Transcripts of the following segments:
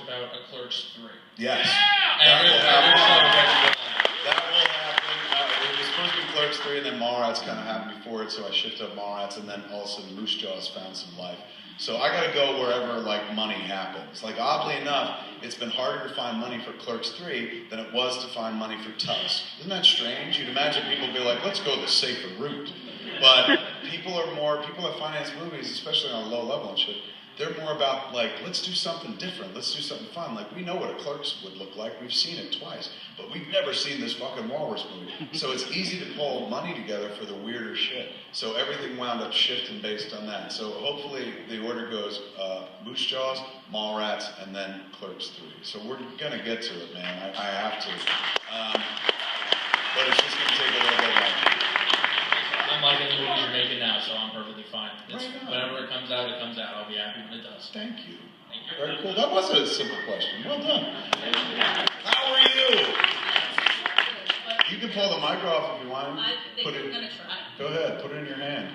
about a Clerks 3. Yes. And that will happen. It was supposed to be Clerks 3, and then Mallrats kind of happened before it, so I shifted up Mallrats, and then all of a sudden Moose Jaws found some life. So I got to go wherever like money happens. Like oddly enough, it's been harder to find money for Clerks 3 than it was to find money for Tusk. Isn't that strange? You'd imagine people would be like, let's go the safer route. But people that finance movies, especially on a low level and shit, they're more about like, let's do something different. Let's do something fun. Like we know what a Clerks would look like. We've seen it twice, but we've never seen this fucking Walrus movie. So it's easy to pull money together for the weirder shit. So everything wound up shifting based on that. So hopefully the order goes Moose Jaws, Mallrats, and then Clerks 3. So we're gonna get to it, man. I have to. But it's just gonna take a little bit longer. I'm like any movies you're making now, so I'm perfectly fine. Right whenever it comes out, it comes out. I'll be happy when it does. Thank you. Very cool. That wasn't a simple question. Well done. How are you? You can pull the mic off if you want. I think I'm going to try. Go ahead. Put it in your hand.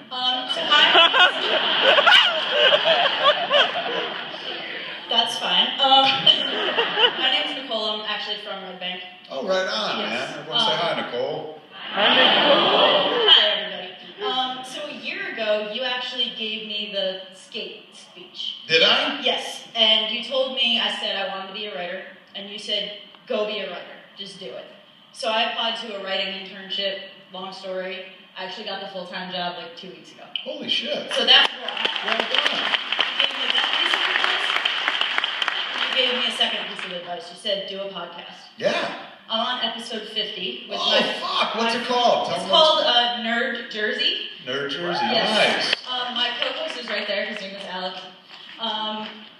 That's fine. My name's Nicole. I'm actually from Red Bank. Oh, right on, yes. man. Everyone say hi, Nicole. Hi, everybody. So a year ago, you actually gave me the skate speech. Did I? Yes. And you told me, I said I wanted to be a writer, and you said, go be a writer. Just do it. So I applied to a writing internship. Long story. I actually got the full-time job like 2 weeks ago. Holy shit. So that's why. Well done. You gave me that piece of advice. You gave me a second piece of advice. You said, do a podcast. Yeah. I'm on episode 50. With What's it called? It's called Nerd Jersey. Nerd Jersey, yes. Nice. My co-host is right there. His name is Alec.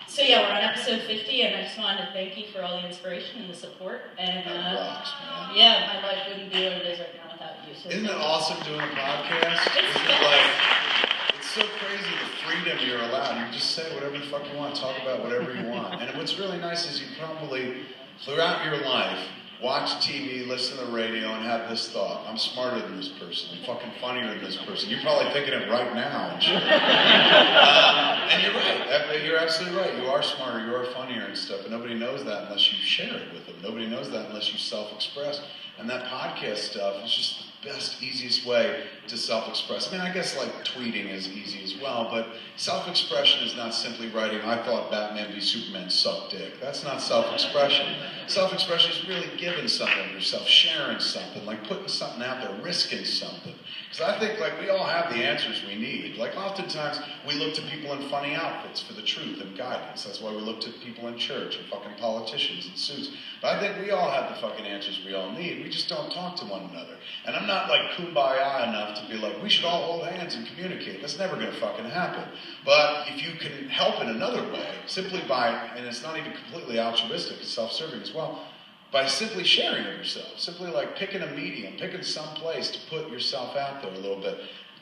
So yeah, we're on episode 50, and I just wanted to thank you for all the inspiration and the support. And that rocks, man. Yeah, my life wouldn't be what it is right now without you. So isn't it awesome doing a podcast? It's so crazy the freedom you're allowed. You just say whatever the fuck you want, talk about whatever you want. And what's really nice is you probably, throughout your life, watch TV, listen to the radio, and have this thought: I'm smarter than this person. I'm fucking funnier than this person. You're probably thinking it right now. And shit. And you're right. You're absolutely right. You are smarter. You are funnier and stuff. And nobody knows that unless you share it with them. Nobody knows that unless you self-express. And that podcast stuff is just the best, easiest way to self-express. I mean, I guess like tweeting is easy as well, but self-expression is not simply writing, I thought Batman v Superman sucked dick. That's not self-expression. Self-expression is really giving something of yourself, sharing something, like putting something out there, risking something. Because I think like we all have the answers we need. Like oftentimes we look to people in funny outfits for the truth and guidance. That's why we look to people in church and fucking politicians in suits. But I think we all have the fucking answers we all need. We just don't talk to one another. And I'm not like kumbaya enough to be like, we should all hold hands and communicate. That's never going to fucking happen. But if you can help in another way, simply by, and it's not even completely altruistic, it's self-serving as well, by simply sharing of yourself, simply like picking a medium, picking some place to put yourself out there a little bit.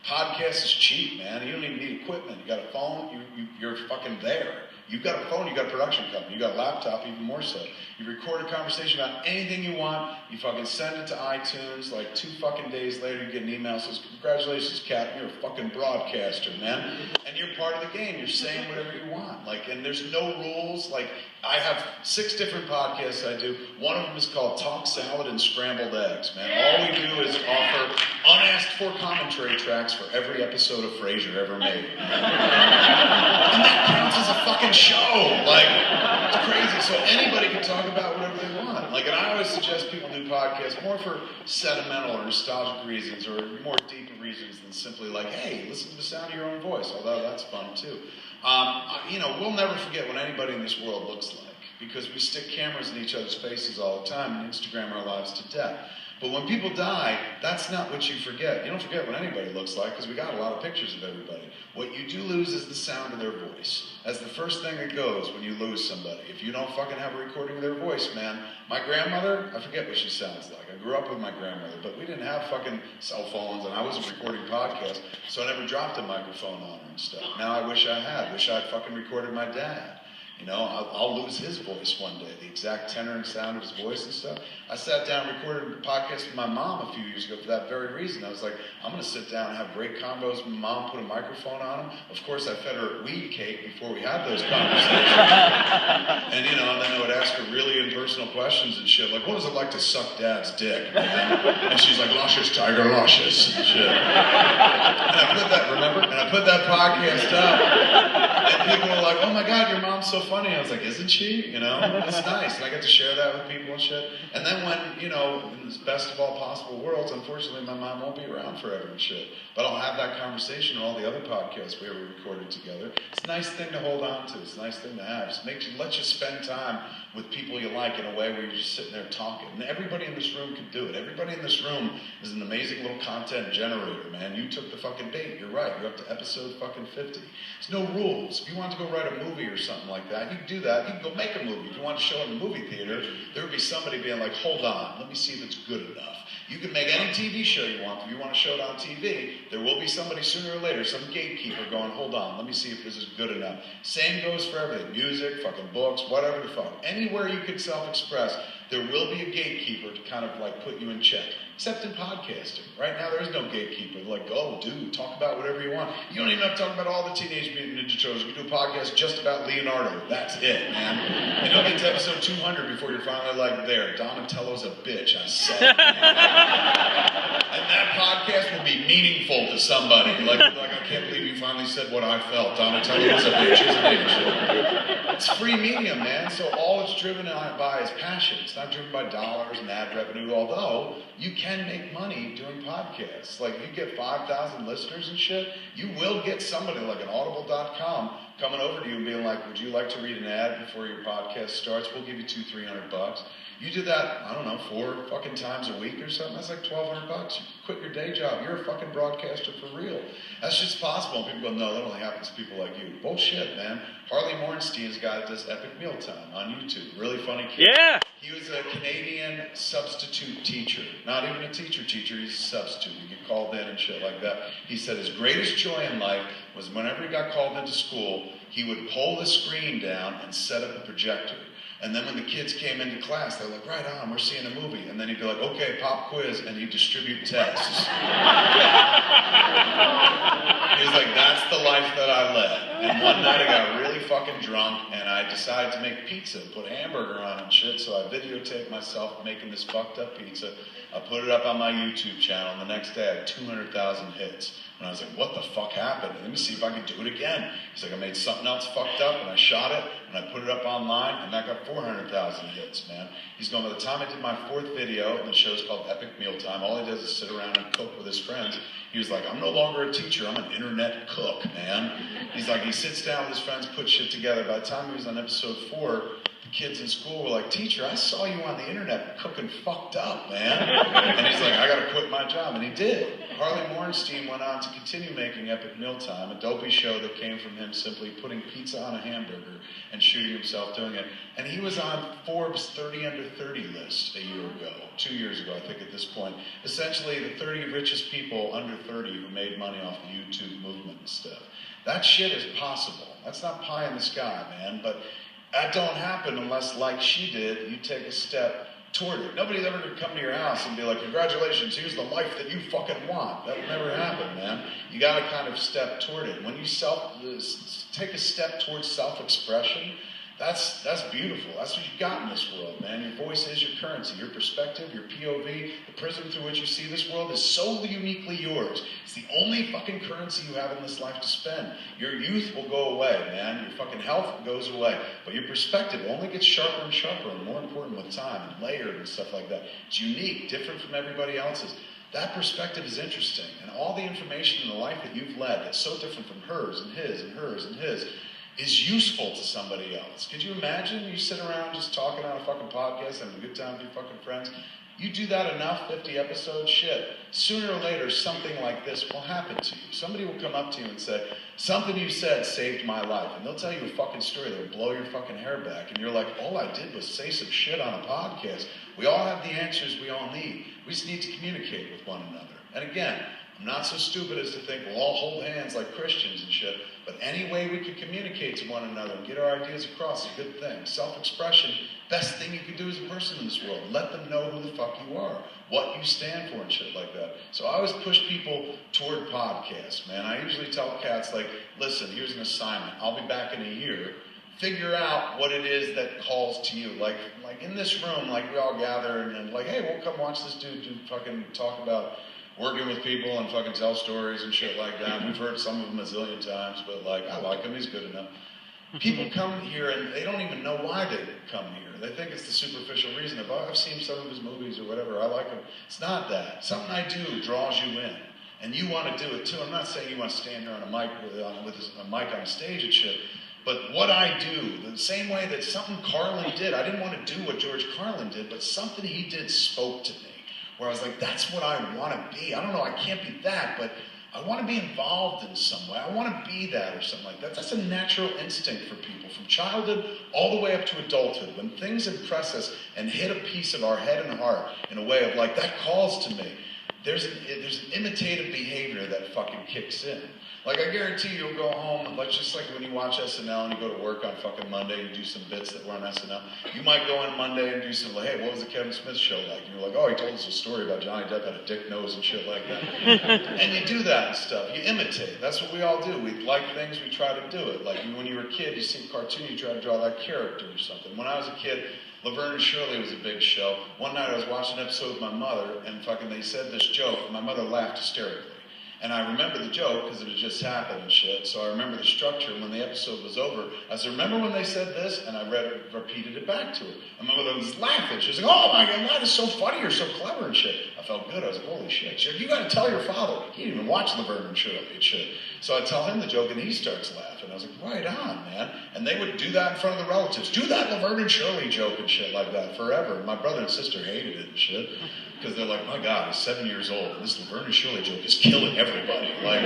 Podcast is cheap, man. You don't even need equipment. You got a phone, you're fucking there. You've got a phone, you got a production company, you got a laptop, even more so. You record a conversation about anything you want, you fucking send it to iTunes, like 2 fucking days later you get an email that says, congratulations, Captain, you're a fucking broadcaster, man. And you're part of the game, you're saying whatever you want. Like, and there's no rules. Like, I have 6 different podcasts I do. One of them is called Talk Salad and Scrambled Eggs, man. All we do is offer unasked for commentary tracks for every episode of Frasier ever made. And that counts as a fucking show. Like, it's crazy. So anybody can talk about whatever they want. Like, and I always suggest people do podcasts more for sentimental or nostalgic reasons or more deep reasons than simply like, hey, listen to the sound of your own voice, although that's fun too. We'll never forget what anybody in this world looks like because we stick cameras in each other's faces all the time and Instagram our lives to death. But when people die, that's not what you forget. You don't forget what anybody looks like because we got a lot of pictures of everybody. What you do lose is the sound of their voice. That's the first thing that goes when you lose somebody. If you don't fucking have a recording of their voice, man. My grandmother, I forget what she sounds like. I grew up with my grandmother, but we didn't have fucking cell phones and I wasn't recording podcasts, so I never dropped a microphone on her and stuff. Now I wish I had. Wish I'd fucking recorded my dad. You know, I'll lose his voice one day, the exact tenor and sound of his voice and stuff. I sat down and recorded a podcast with my mom a few years ago for that very reason. I was like, I'm going to sit down and have great combos with my mom, put a microphone on him. Of course, I fed her weed cake before we had those conversations. And, you know, and then I would ask her really impersonal questions and shit, like, what was it like to suck Dad's dick, man? And she's like, luscious, tiger, luscious, and shit. And I put that, remember? And I put that podcast up. And people were like, oh my God, your mom's so funny. I was like, isn't she? You know, it's nice. And I get to share that with people and shit. And then when, you know, in this best of all possible worlds, unfortunately, my mom won't be around forever and shit. But I'll have that conversation on all the other podcasts we ever recorded together. It's a nice thing to hold on to. It's a nice thing to have. It lets you spend time with people you like in a way where you're just sitting there talking. And everybody in this room can do it. Everybody in this room is an amazing little content generator, man. You took the fucking bait. You're right. You're up to episode fucking 50. There's no rules. If you want to go write a movie or something like that, you can do that. You can go make a movie. If you want to show it in a movie theater, there would be somebody being like, hold on, let me see if it's good enough. You can make any TV show you want. If you want to show it on TV, there will be somebody sooner or later, some gatekeeper going, hold on, let me see if this is good enough. Same goes for everything. Music, fucking books, whatever the fuck. Anywhere you can self-express, there will be a gatekeeper to kind of like put you in check. Except in podcasting. Right now, there is no gatekeeper. They're like, oh, dude, talk about whatever you want. You don't even have to talk about all the Teenage Mutant Ninja Turtles. You can do a podcast just about Leonardo. That's it, man. And you'll get to episode 200 before you're finally like, there, Donatello's a bitch. I said it. And that podcast will be meaningful to somebody. Like, I can't believe you finally said what I felt. Donatello is a bitch, isn't it? It's free medium, man. So all it's driven by is passion. It's not driven by dollars and ad revenue, although you can make money doing podcasts. Like, you get 5,000 listeners and shit, you will get somebody like an audible.com coming over to you and being like, would you like to read an ad before your podcast starts? We'll give you $200-300. You do that, I don't know, 4 fucking times a week or something, that's like $1,200. You quit your day job, you're a fucking broadcaster for real. That's just possible. And people go, no, that only happens to people like you. Bullshit, man. Harley Morenstein's guy that does Epic Mealtime on YouTube. Really funny kid. Yeah! He was a Canadian substitute teacher. Not even a teacher, he's a substitute. You get called in and shit like that. He said his greatest joy in life was whenever he got called into school, he would pull the screen down and set up a projector. And then when the kids came into class, they're like, right on, we're seeing a movie. And then he'd be like, okay, pop quiz, and he'd distribute tests. He was like, that's the life that I led. And one night I got really fucking drunk, and I decided to make pizza, put a hamburger on it and shit, so I videotaped myself making this fucked up pizza. I put it up on my YouTube channel, and the next day I had 200,000 hits. And I was like, what the fuck happened? Let me see if I can do it again. He's like, I made something else fucked up, and I shot it, and I put it up online, and that got 400,000 hits, man. He's going, by the time I did my 4th video, and the show's called Epic Mealtime, all he does is sit around and cook with his friends. He was like, I'm no longer a teacher, I'm an internet cook, man. He's like, he sits down with his friends, puts shit together. By the time he was on episode 4, the kids in school were like, teacher, I saw you on the internet cooking fucked up, man. And he's like, I gotta quit my job. And he did. Harley Morenstein went on to continue making Epic Mealtime, a dopey show that came from him simply putting pizza on a hamburger and shooting himself doing it. And he was on Forbes 30 under 30 list a year ago, 2 years ago, I think at this point. Essentially, the 30 richest people under 30 who made money off the YouTube movement and stuff. That shit is possible. That's not pie in the sky, man. But that don't happen unless, like she did, you take a step toward it. Nobody's ever going to come to your house and be like, congratulations, here's the life that you fucking want. That will never happen, man. You got to kind of step toward it. When you take a step towards self-expression, that's beautiful. That's what you got in this world, man. Your voice is your currency. Your perspective, your POV, the prism through which you see this world is so uniquely yours. It's the only fucking currency you have in this life to spend. Your youth will go away, man. Your fucking health goes away. But your perspective only gets sharper and sharper and more important with time and layered and stuff like that. It's unique, different from everybody else's. That perspective is interesting. And all the information in the life that you've led that's so different from hers and his and hers and his is useful to somebody else. Could you imagine you sit around just talking on a fucking podcast, having a good time with your fucking friends? You do that enough, 50 episodes, shit. Sooner or later, something like this will happen to you. Somebody will come up to you and say, something you said saved my life. And they'll tell you a fucking story that will blow your fucking hair back. And you're like, all I did was say some shit on a podcast. We all have the answers we all need. We just need to communicate with one another. And again, I'm not so stupid as to think we'll all hold hands like Christians and shit. But any way we can communicate to one another and get our ideas across is a good thing. Self-expression, best thing you can do as a person in this world. Let them know who the fuck you are, what you stand for and shit like that. So I always push people toward podcasts, man. I usually tell cats, like, listen, here's an assignment. I'll be back in a year. Figure out what it is that calls to you. Like in this room, like we all gather and like, hey, we'll come watch this dude fucking talk about working with people and fucking tell stories and shit like that. We've heard some of them a zillion times, but like, I like him, he's good enough. People come here and they don't even know why they come here. They think it's the superficial reason. If I've seen some of his movies or whatever, I like him. It's not that. Something I do draws you in. And you want to do it too. I'm not saying you want to stand here on a mic with a mic on stage and shit. But what I do, the same way that something Carlin did, I didn't want to do what George Carlin did, but something he did spoke to me. Where I was like, that's what I want to be. I don't know, I can't be that, but I want to be involved in some way. I want to be that or something like that. That's a natural instinct for people, from childhood all the way up to adulthood. When things impress us and hit a piece of our head and heart in a way of like, that calls to me, there's an imitative behavior that fucking kicks in. Like, I guarantee you'll go home, like, just like when you watch SNL and you go to work on fucking Monday and you do some bits that were on SNL. You might go on Monday and do some, like, hey, what was the Kevin Smith show like? And you're like, oh, he told us a story about Johnny Depp had a dick nose and shit like that. And you do that and stuff. You imitate. That's what we all do. We like things, we try to do it. Like, when you were a kid, you see a cartoon, you try to draw that character or something. When I was a kid, Laverne and Shirley was a big show. One night I was watching an episode with my mother, and fucking they said this joke, and my mother laughed hysterically. And I remember the joke because it had just happened and shit. So I remember the structure. And when the episode was over, I said, remember when they said this? And I repeated it back to her. And my mother was laughing. She was like, oh my God, that is so funny. You're so clever and shit. I felt good. I was like, holy shit. She said, you got to tell your father. He didn't even watch Laverne and Shirley and shit. So I tell him the joke and he starts laughing. I was like, right on, man. And they would do that in front of the relatives. Do that Laverne and Shirley joke and shit like that forever. My brother and sister hated it and shit. Because they're like, my God, he's 7 years old. And this Laverne and Shirley joke is killing everybody. Like,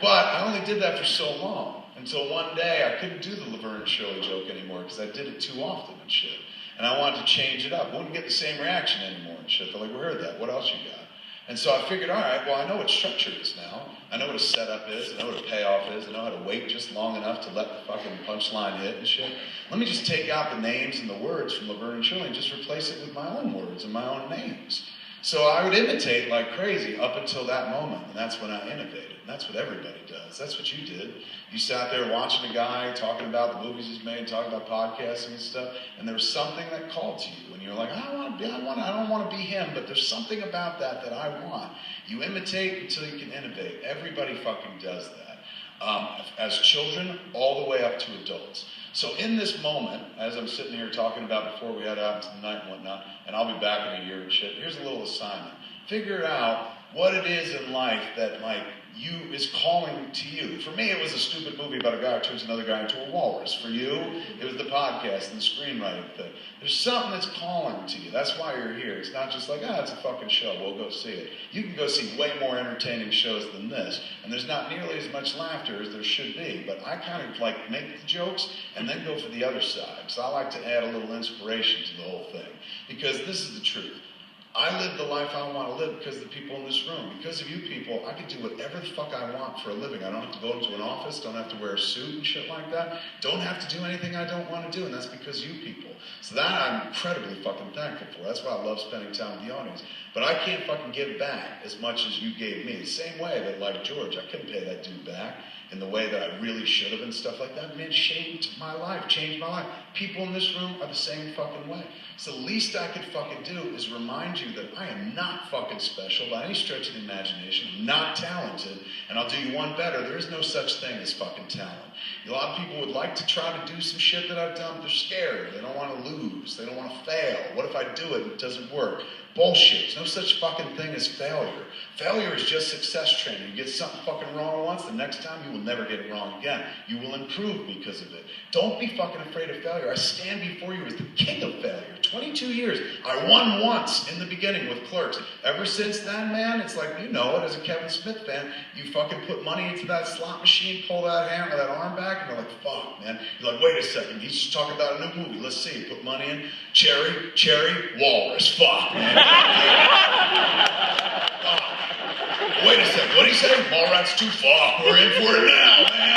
but I only did that for so long. Until one day I couldn't do the Laverne and Shirley joke anymore because I did it too often and shit. And I wanted to change it up. I wouldn't get the same reaction anymore and shit. They're like, we heard that. What else you got? And so I figured, all right, well, I know what structure is now. I know what a setup is. I know what a payoff is. I know how to wait just long enough to let the fucking punchline hit and shit. Let me just take out the names and the words from Laverne and Shirley and just replace it with my own words and my own names. So I would imitate like crazy up until that moment, and that's when I innovated. And that's what everybody does. That's what you did. You sat there watching a guy talking about the movies he's made, talking about podcasting and stuff, and there was something that called to you, and you're like, I don't want to be him, but there's something about that I want. You imitate until you can innovate. Everybody fucking does that. As children, all the way up to adults. So in this moment, as I'm sitting here talking about before we head out into the night and whatnot, and I'll be back in a year and shit, here's a little assignment. Figure out what it is in life that, like, you is calling to you. For me, it was a stupid movie about a guy who turns another guy into a walrus. For you, it was the podcast and the screenwriting thing. There's something that's calling to you. That's why you're here. It's not just like, it's a fucking show. We'll go see it. You can go see way more entertaining shows than this. And there's not nearly as much laughter as there should be. But I kind of like make the jokes and then go for the other side. So I like to add a little inspiration to the whole thing. Because this is the truth. I live the life I want to live because of the people in this room. Because of you people, I can do whatever the fuck I want for a living. I don't have to go into an office, don't have to wear a suit and shit like that. Don't have to do anything I don't want to do, and that's because you people. So that I'm incredibly fucking thankful for. That's why I love spending time with the audience. But I can't fucking give back as much as you gave me. The same way that, like George, I couldn't pay that dude back in the way that I really should have and stuff like that. Man, changed my life. People in this room are the same fucking way. So the least I could fucking do is remind you that I am not fucking special by any stretch of the imagination. I'm not talented. And I'll do you one better. There is no such thing as fucking talent. A lot of people would like to try to do some shit that I've done, but they're scared. They don't want to lose. They don't want to fail. What if I do it and it doesn't work? Bullshit. There's no such fucking thing as failure. Failure is just success training. You get something fucking wrong once, the next time you will never get it wrong again. You will improve because of it. Don't be fucking afraid of failure. I stand before you as the king of failure. 22 years. I won once in the beginning with Clerks. Ever since then, man, it's like, you know it, as a Kevin Smith fan, you fucking put money into that slot machine, pull that arm back, and you're like, fuck, man. You're like, wait a second, he's just talking about a new movie. Let's see. Put money in. Cherry, walrus. Fuck, man. Fuck. Wait a second, what'd he say? Mallrats too far. We're in for it now, man.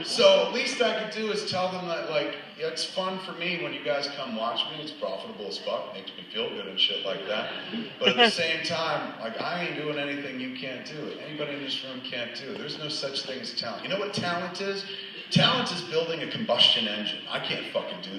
So at least I could do is tell them that, like, yeah, it's fun for me when you guys come watch me. It's profitable as fuck. Makes me feel good and shit like that. But at the same time, like, I ain't doing anything you can't do. Anybody in this room can't do. There's no such thing as talent. You know what talent is? Talent is building a combustion engine. I can't fucking do that.